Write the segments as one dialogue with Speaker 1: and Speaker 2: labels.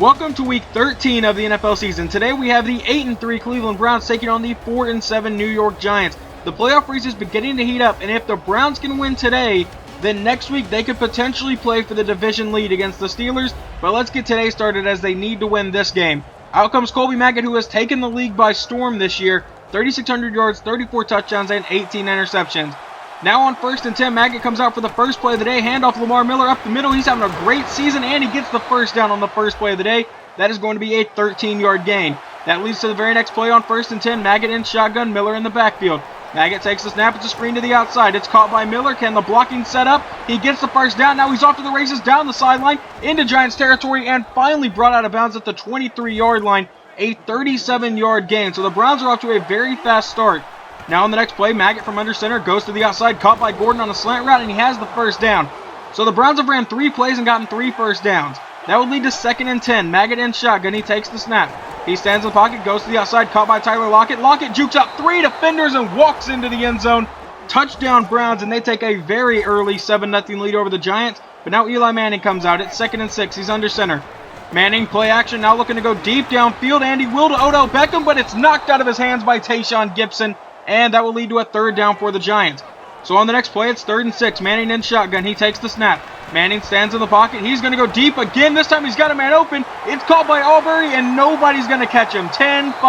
Speaker 1: Welcome to week 13 of the NFL season. Today we have the 8-3 Cleveland Browns taking on the 4-7 New York Giants. The playoff race is beginning to heat up, and if the Browns can win today, then next week they could potentially play for the division lead against the Steelers. But let's get today started as they need to win this game. Out comes Colby Maggett, who has taken the league by storm this year. 3,600 yards, 34 touchdowns, and 18 interceptions. Now on 1st and 10, Maggett comes out for the first play of the day. Handoff Lamar Miller up the middle. He's having a great season, and he gets the first down on the first play of the day. That is going to be a 13-yard gain. That leads to the very next play on 1st and 10. Maggett in shotgun, Miller in the backfield. Maggett takes the snap. It's a screen to the outside. It's caught by Miller. Can the blocking set up? He gets the first down. Now he's off to the races down the sideline into Giants territory and finally brought out of bounds at the 23-yard line. A 37-yard gain. So the Browns are off to a very fast start. Now on the next play, Maggett from under center goes to the outside, caught by Gordon on a slant route, and he has the first down. So the Browns have ran 3 plays and gotten 3 first downs. That would lead to 2nd and 10. Maggett in shotgun. He takes the snap. He stands in the pocket, goes to the outside, caught by Tyler Lockett. Lockett jukes out 3 defenders and walks into the end zone. Touchdown Browns, and they take a very early 7-0 lead over the Giants. But now Eli Manning comes out. It's 2nd and 6. He's under center. Manning, play action, now looking to go deep downfield. Andy will to Odell Beckham, but it's knocked out of his hands by Tayshaun Gibson. And that will lead to a 3rd down for the Giants. So on the next play, it's 3rd and 6. Manning in shotgun. He takes the snap. Manning stands in the pocket. He's going to go deep again. This time he's got a man open. It's caught by Albury, and nobody's going to catch him. 10-5,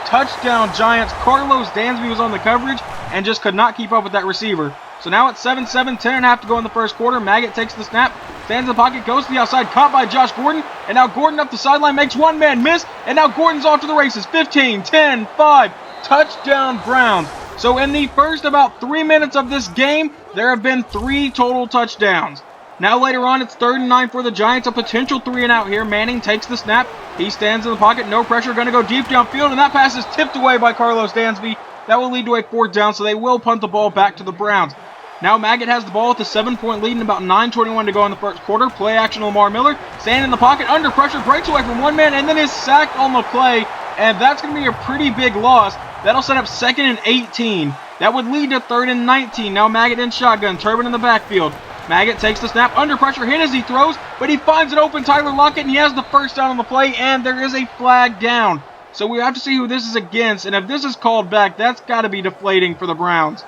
Speaker 1: touchdown Giants. Carlos Dansby was on the coverage and just could not keep up with that receiver. So now it's 7-7, 10.5 to go in the first quarter. Maggett takes the snap, stands in the pocket, goes to the outside, caught by Josh Gordon. And now Gordon up the sideline, makes one man miss. And now Gordon's off to the races. 15, 10, 5. Touchdown Browns. So in the first about 3 minutes of this game, there have been 3 total touchdowns. Now later on, it's 3rd and 9 for the Giants, a potential 3 and out here. Manning takes the snap. He stands in the pocket, no pressure, going to go deep downfield, and that pass is tipped away by Carlos Dansby. That will lead to a 4th down, so they will punt the ball back to the Browns. Now Maggett has the ball with a 7-point lead and about 9:21 to go in the first quarter. Play action Lamar Miller, standing in the pocket, under pressure, breaks away from one man, and then is sacked on the play, and that's going to be a pretty big loss. That'll set up 2nd and 18. That would lead to 3rd and 19. Now Maggett in shotgun, Turbin in the backfield. Maggett takes the snap, under pressure, hit as he throws, but he finds an open Tyler Lockett, and he has the first down on the play, and there is a flag down. So we have to see who this is against, and if this is called back, that's got to be deflating for the Browns.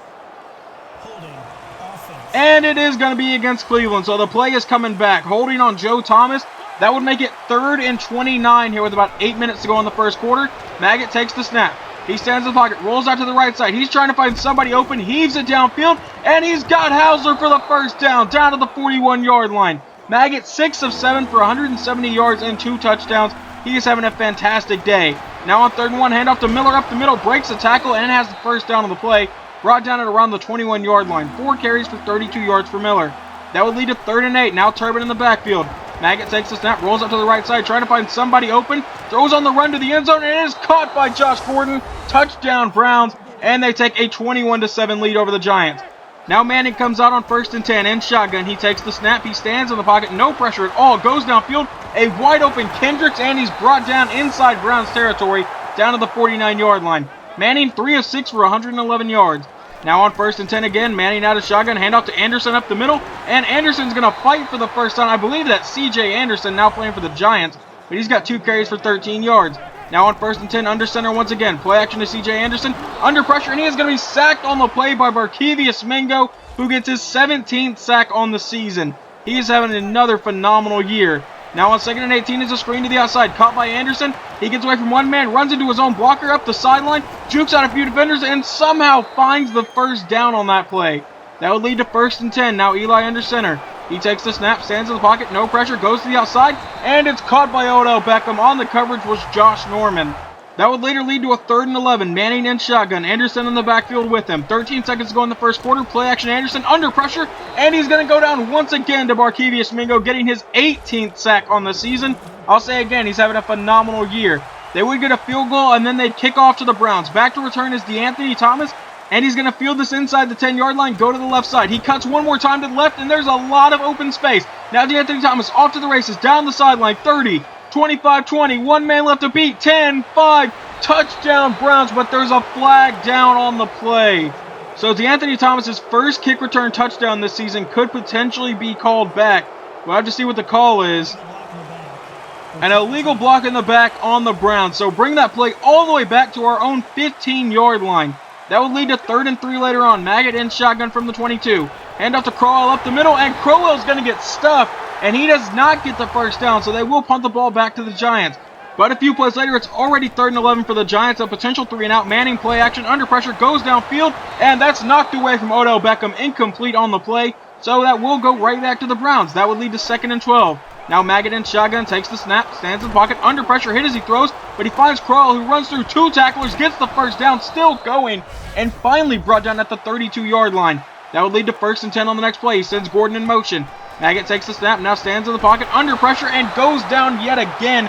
Speaker 1: And it is going to be against Cleveland, so the play is coming back. Holding on Joe Thomas. That would make it 3rd and 29 here with about 8 minutes to go in the first quarter. Maggett takes the snap. He stands in the pocket, rolls out to the right side. He's trying to find somebody open, heaves it downfield, and he's got Hauser for the first down, down to the 41-yard line. Maggett 6 of 7 for 170 yards and 2 touchdowns. He is having a fantastic day. Now on 3rd and 1, handoff to Miller up the middle, breaks the tackle, and has the first down on the play. Brought down at around the 21-yard line. 4 carries for 32 yards for Miller. That would lead to 3rd and 8. Now Turbin in the backfield. Maggett takes the snap, rolls up to the right side, trying to find somebody open. Throws on the run to the end zone, and it is caught by Josh Gordon. Touchdown Browns, and they take a 21-7 lead over the Giants. Now Manning comes out on 1st and 10 in shotgun. He takes the snap. He stands in the pocket, no pressure at all. Goes downfield, a wide open Kendricks, and he's brought down inside Browns territory, down to the 49-yard line. Manning 3 of 6 for 111 yards. Now on 1st and 10 again, Manning out of shotgun, handoff to Anderson up the middle, and Anderson's going to fight for the first down. I believe that's C.J. Anderson now playing for the Giants, but he's got 2 carries for 13 yards. Now on 1st and 10, under center once again, play action to C.J. Anderson, under pressure, and he is going to be sacked on the play by Barkevious Mingo, who gets his 17th sack on the season. He is having another phenomenal year. Now on 2nd and 18 is a screen to the outside, caught by Anderson. He gets away from one man, runs into his own blocker up the sideline, jukes out a few defenders, and somehow finds the first down on that play. That would lead to 1st and 10. Now Eli under center. He takes the snap, stands in the pocket, no pressure, goes to the outside, and it's caught by Odell Beckham. On the coverage was Josh Norman. That would later lead to a 3rd and 11. Manning in shotgun. Anderson in the backfield with him. 13 seconds to go in the first quarter. Play action Anderson under pressure. And he's going to go down once again to Barkevious Mingo, getting his 18th sack on the season. I'll say again, he's having a phenomenal year. They would get a field goal, and then they'd kick off to the Browns. Back to return is DeAnthony Thomas. And he's going to field this inside the 10-yard line, go to the left side. He cuts one more time to the left, and there's a lot of open space. Now DeAnthony Thomas off to the races, down the sideline, 30, 25-20, one man left to beat, 10-5, touchdown Browns, but there's a flag down on the play. So DeAnthony Thomas's first kick return touchdown this season could potentially be called back. We'll have to see what the call is. An illegal block in the back on the Browns. So bring that play all the way back to our own 15-yard line. That would lead to 3rd and 3 later on. Maggot in shotgun from the 22. Hand off to Crowell up the middle, and Crowell's going to get stuffed, and he does not get the first down, so they will punt the ball back to the Giants. But a few plays later, it's already 3rd and 11 for the Giants. A potential 3-and-out. Manning play action under pressure goes downfield, and that's knocked away from Odell Beckham. Incomplete on the play, so that will go right back to the Browns. That would lead to 2nd and 12. Now Maggot in shotgun, takes the snap, stands in the pocket, under pressure, hit as he throws, but he finds Crowell, who runs through 2 tacklers, gets the first down, still going, and finally brought down at the 32-yard line. That would lead to 1st and 10 on the next play. He sends Gordon in motion. Maggot takes the snap, now stands in the pocket, under pressure, and goes down yet again.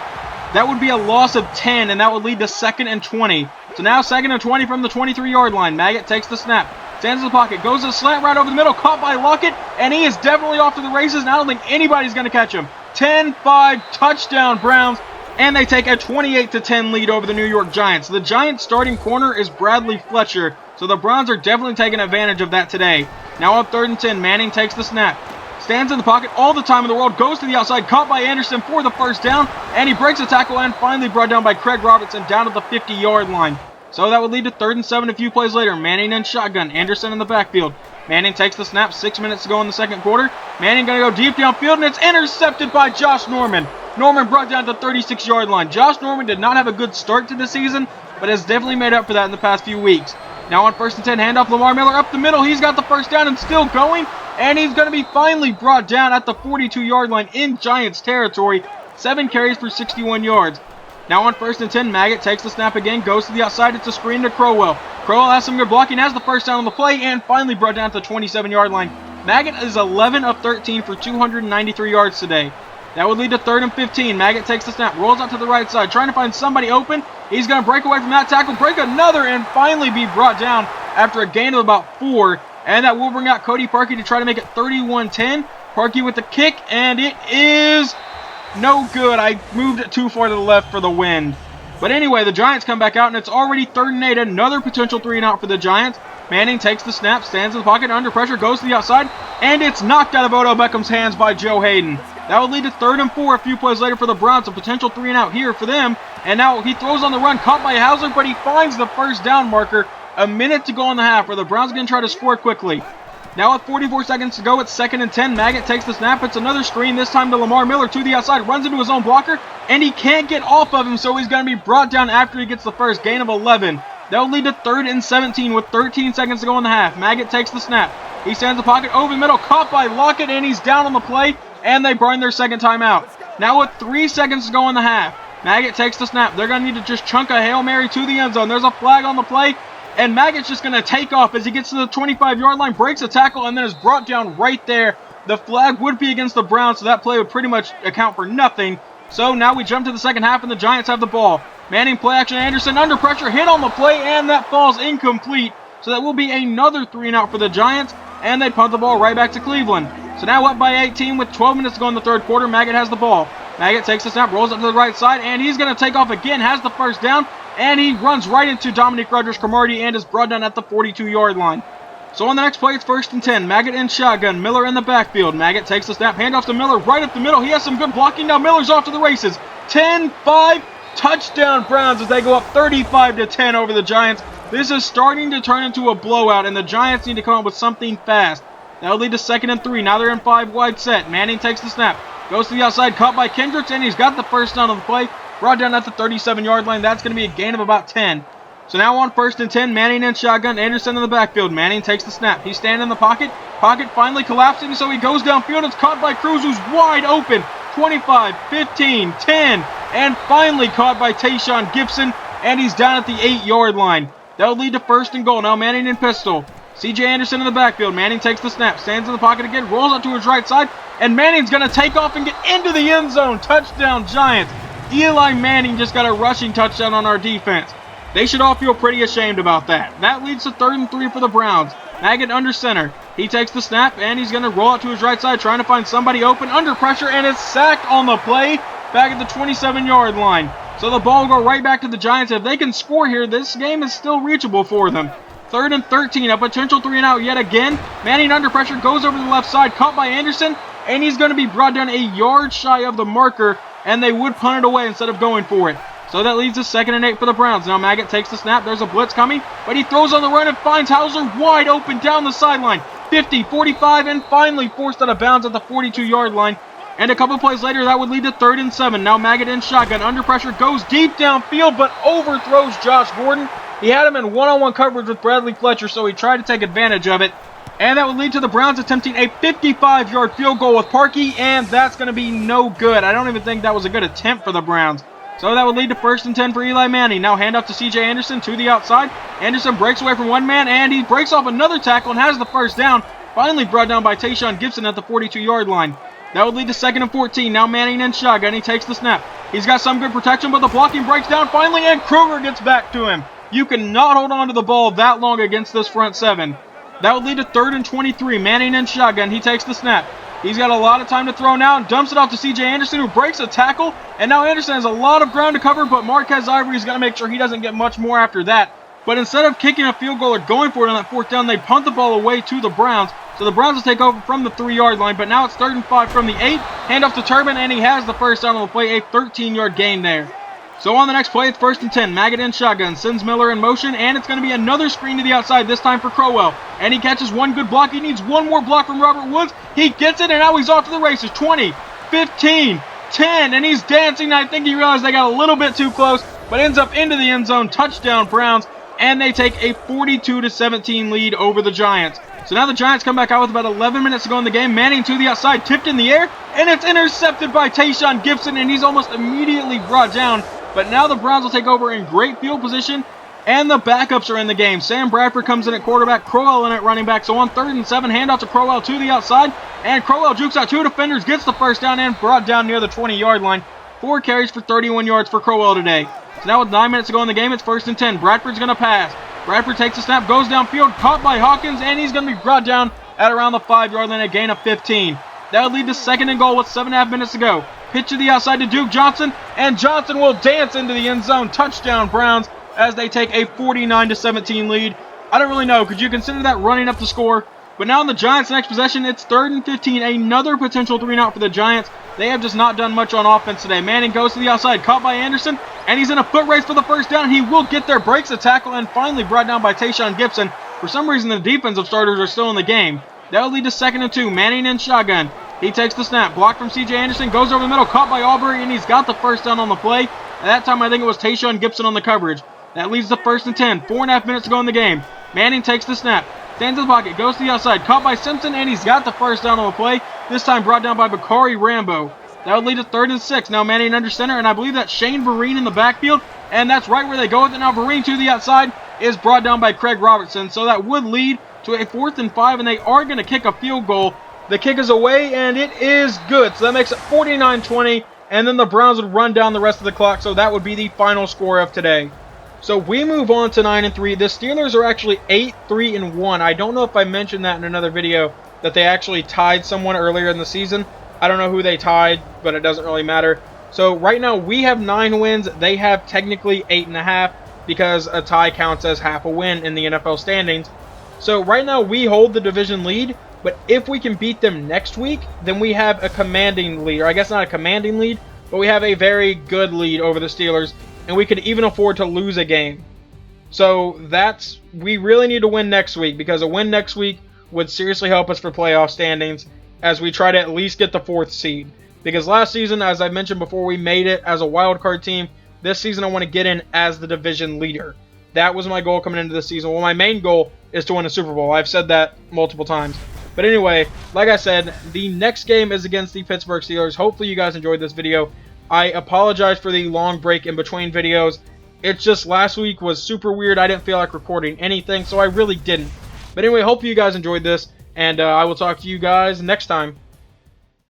Speaker 1: That would be a loss of 10, and that would lead to 2nd and 20. So now 2nd and 20 from the 23-yard line. Maggot takes the snap, stands in the pocket, goes to the slant right over the middle, caught by Lockett, and he is definitely off to the races, and I don't think anybody's going to catch him. 10-5 touchdown Browns, and they take a 28-10 lead over the New York Giants. The Giants starting corner is Bradley Fletcher, so the Browns are definitely taking advantage of that today. Now on 3rd and 10, Manning takes the snap, stands in the pocket all the time in the world, goes to the outside, caught by Anderson for the first down, and he breaks a tackle and finally brought down by Craig Robertson down to the 50-yard line. So that would lead to 3rd and 7 a few plays later. Manning in shotgun, Anderson in the backfield. Manning takes the snap, 6 minutes to go in the second quarter. Manning going to go deep downfield, and it's intercepted by Josh Norman. Norman brought down to the 36-yard line. Josh Norman did not have a good start to the season, but has definitely made up for that in the past few weeks. Now on 1st and 10, handoff Lamar Miller up the middle. He's got the first down and still going, and he's going to be finally brought down at the 42-yard line in Giants territory. 7 carries for 61 yards. Now on 1st and 10, Maggot takes the snap again, goes to the outside. It's a screen to Crowell. Crowell has some good blocking, has the first down on the play, and finally brought down to the 27-yard line. Maggot is 11 of 13 for 293 yards today. That would lead to 3rd and 15. Maggot takes the snap, rolls out to the right side, trying to find somebody open. He's going to break away from that tackle, break another, and finally be brought down after a gain of about 4. And that will bring out Cody Parkey to try to make it 31-10. Parkey with the kick, and it is no good. I moved it too far to the left for the wind. But anyway, the Giants come back out, and it's already 3rd and 8. Another potential 3-and-out for the Giants. Manning takes the snap, stands in the pocket, under pressure, goes to the outside, and it's knocked out of Odell Beckham's hands by Joe Hayden. That would lead to 3rd and 4 a few plays later for the Browns. A potential 3-and-out here for them. And now he throws on the run, caught by Hauser, but he finds the first down marker. A minute to go in the half, where the Browns are going to try to score quickly. Now with 44 seconds to go, it's 2nd and 10. Maggot takes the snap. It's another screen, this time to Lamar Miller to the outside. Runs into his own blocker, and he can't get off of him, so he's going to be brought down after he gets the first gain of 11. That will lead to 3rd and 17 with 13 seconds to go in the half. Maggot takes the snap. He stands the pocket over the middle, caught by Lockett, and he's down on the play, and they burn their second timeout. Now with 3 seconds to go in the half, Maggot takes the snap. They're going to need to just chunk a Hail Mary to the end zone. There's a flag on the play, and Maggot's just going to take off as he gets to the 25-yard line, breaks a tackle, and then is brought down right there. The flag would be against the Browns, so that play would pretty much account for nothing. So now we jump to the second half, and the Giants have the ball. Manning play action, Anderson under pressure, hit on the play, and that falls incomplete. So that will be another 3-and-out for the Giants, and they punt the ball right back to Cleveland. So now up by 18 with 12 minutes to go in the third quarter. Maggot has the ball. Maggot takes the snap, rolls up to the right side, and he's going to take off again, has the first down, and he runs right into Dominique Rodgers-Cromartie and is brought down at the 42-yard line. So on the next play, it's 1st and 10. Maggot in shotgun. Miller in the backfield. Maggot takes the snap, handoff to Miller right up the middle. He has some good blocking. Now Miller's off to the races. 10-5, touchdown Browns as they go up 35-10 over the Giants. This is starting to turn into a blowout, and the Giants need to come up with something fast. That'll lead to 2nd and 3. Now they're in 5 wide set. Manning takes the snap. Goes to the outside, caught by Kendricks, and he's got the first down on the play. Brought down at the 37-yard line. That's going to be a gain of about 10. So now on 1st and 10, Manning in shotgun, Anderson in the backfield. Manning takes the snap. He's standing in the pocket. Pocket finally collapsing, so he goes downfield. It's caught by Cruz, who's wide open. 25, 15, 10, and finally caught by Tayshaun Gibson, and he's down at the 8-yard line. That'll lead to 1st and goal. Now Manning in pistol. C.J. Anderson in the backfield. Manning takes the snap, stands in the pocket again, rolls out to his right side, and Manning's going to take off and get into the end zone. Touchdown Giants. Eli Manning just got a rushing touchdown on our defense. They should all feel pretty ashamed about that. That leads to 3rd and 3 for the Browns. Maggot under center. He takes the snap, and he's going to roll out to his right side, trying to find somebody open, under pressure, and it's sacked on the play back at the 27-yard line. So the ball will go right back to the Giants. If they can score here, this game is still reachable for them. 3rd and 13, a potential 3-and-out yet again. Manning under pressure, goes over to the left side, caught by Anderson, and he's going to be brought down a yard shy of the marker and they would punt it away instead of going for it. So that leaves us 2nd and 8 for the Browns. Now Maggott takes the snap. There's a blitz coming, but he throws on the run and finds Hauser wide open down the sideline. 50, 45, and finally forced out of bounds at the 42-yard line. And a couple plays later, that would lead to 3rd and 7. Now Maggott in shotgun, under pressure, goes deep downfield, but overthrows Josh Gordon. He had him in one-on-one coverage with Bradley Fletcher, so he tried to take advantage of it. And that would lead to the Browns attempting a 55-yard field goal with Parkey, and that's going to be no good. I don't even think that was a good attempt for the Browns. So that would lead to 1st and 10 for Eli Manning. Now handoff to C.J. Anderson to the outside. Anderson breaks away from one man, and he breaks off another tackle and has the first down. Finally brought down by Tayshaun Gibson at the 42-yard line. That would lead to 2nd and 14. Now Manning in shotgun. He takes the snap. He's got some good protection, but the blocking breaks down finally, and Kruger gets back to him. You cannot hold on to the ball that long against this front 7. That would lead to 3rd and 23. Manning in shotgun. He takes the snap. He's got a lot of time to throw now and dumps it off to C.J. Anderson, who breaks a tackle. And now Anderson has a lot of ground to cover, but Marquez Ivory is going to make sure he doesn't get much more after that. But instead of kicking a field goal or going for it on that 4th down, they punt the ball away to the Browns. So the Browns will take over from the 3-yard line, but now it's 3rd and 5 from the 8. Handoff to Turbin, and he has the first down on the play, a 13-yard gain there. So on the next play, it's 1st and 10. Maggott in shotgun, sends Miller in motion, and it's going to be another screen to the outside, this time for Crowell. And he catches one good block. He needs one more block from Robert Woods. He gets it, and now he's off to the races. 20, 15, 10, and he's dancing. I think he realized they got a little bit too close, but ends up into the end zone. Touchdown, Browns, and they take a 42-17 lead over the Giants. So now the Giants come back out with about 11 minutes to go in the game. Manning to the outside, tipped in the air, and it's intercepted by Tayshaun Gibson, and he's almost immediately brought down. But now the Browns will take over in great field position, and the backups are in the game. Sam Bradford comes in at quarterback, Crowell in at running back. So on 3rd and 7, handoff to Crowell to the outside, and Crowell jukes out 2 defenders, gets the first down, and brought down near the 20-yard line. 4 carries for 31 yards for Crowell today. So now with 9 minutes to go in the game, it's 1st and 10. Bradford's going to pass. Bradford takes the snap, goes downfield, caught by Hawkins, and he's going to be brought down at around the 5-yard line, a gain of 15. That would lead to 2nd and goal with 7.5 minutes to go. Pitch to the outside to Duke Johnson, and Johnson will dance into the end zone. Touchdown, Browns, as they take a 49-17 lead. I don't really know. Could you consider that running up the score? But now in the Giants' next possession, it's 3rd and 15. Another potential 3-and-out for the Giants. They have just not done much on offense today. Manning goes to the outside, caught by Anderson, and he's in a foot race for the first down. He will get there, breaks a tackle, and finally brought down by Tayshaun Gibson. For some reason, the defensive starters are still in the game. That will lead to 2nd and 2. Manning in shotgun. He takes the snap, blocked from C.J. Anderson, goes over the middle, caught by Aubrey, and he's got the first down on the play. At that time, I think it was Tayshaun Gibson on the coverage. That leaves the 1st and 10. 4.5 minutes to go in the game. Manning takes the snap, stands in the pocket, goes to the outside, caught by Simpson, and he's got the first down on the play. This time brought down by Bakari Rambo. That would lead to 3rd and 6. Now Manning under center, and I believe that's Shane Vereen in the backfield, and that's right where they go with it. Now Vereen to the outside is brought down by Craig Robertson, so that would lead to a 4th and 5, and they are going to kick a field goal. The kick is away, and it is good. So that makes it 49-20, and then the Browns would run down the rest of the clock, so that would be the final score of today. So we move on to 9-3. The Steelers are actually 8-3-1. I don't know if I mentioned that in another video, that they actually tied someone earlier in the season. I don't know who they tied, but it doesn't really matter. So right now we have 9 wins. They have technically 8.5, because a tie counts as half a win in the NFL standings. So right now we hold the division lead, but if we can beat them next week, then we have a commanding lead. Or I guess not a commanding lead, but we have a very good lead over the Steelers, and we could even afford to lose a game. So we really need to win next week, because a win next week would seriously help us for playoff standings as we try to at least get the 4th seed. Because last season, as I mentioned before, we made it as a wild card team. This season I want to get in as the division leader. That was my goal coming into this season. Well, my main goal is to win a Super Bowl. I've said that multiple times. But anyway, like I said, the next game is against the Pittsburgh Steelers. Hopefully you guys enjoyed this video. I apologize for the long break in between videos. It's just last week was super weird. I didn't feel like recording anything, so I really didn't. But anyway, hope you guys enjoyed this, and I will talk to you guys next time.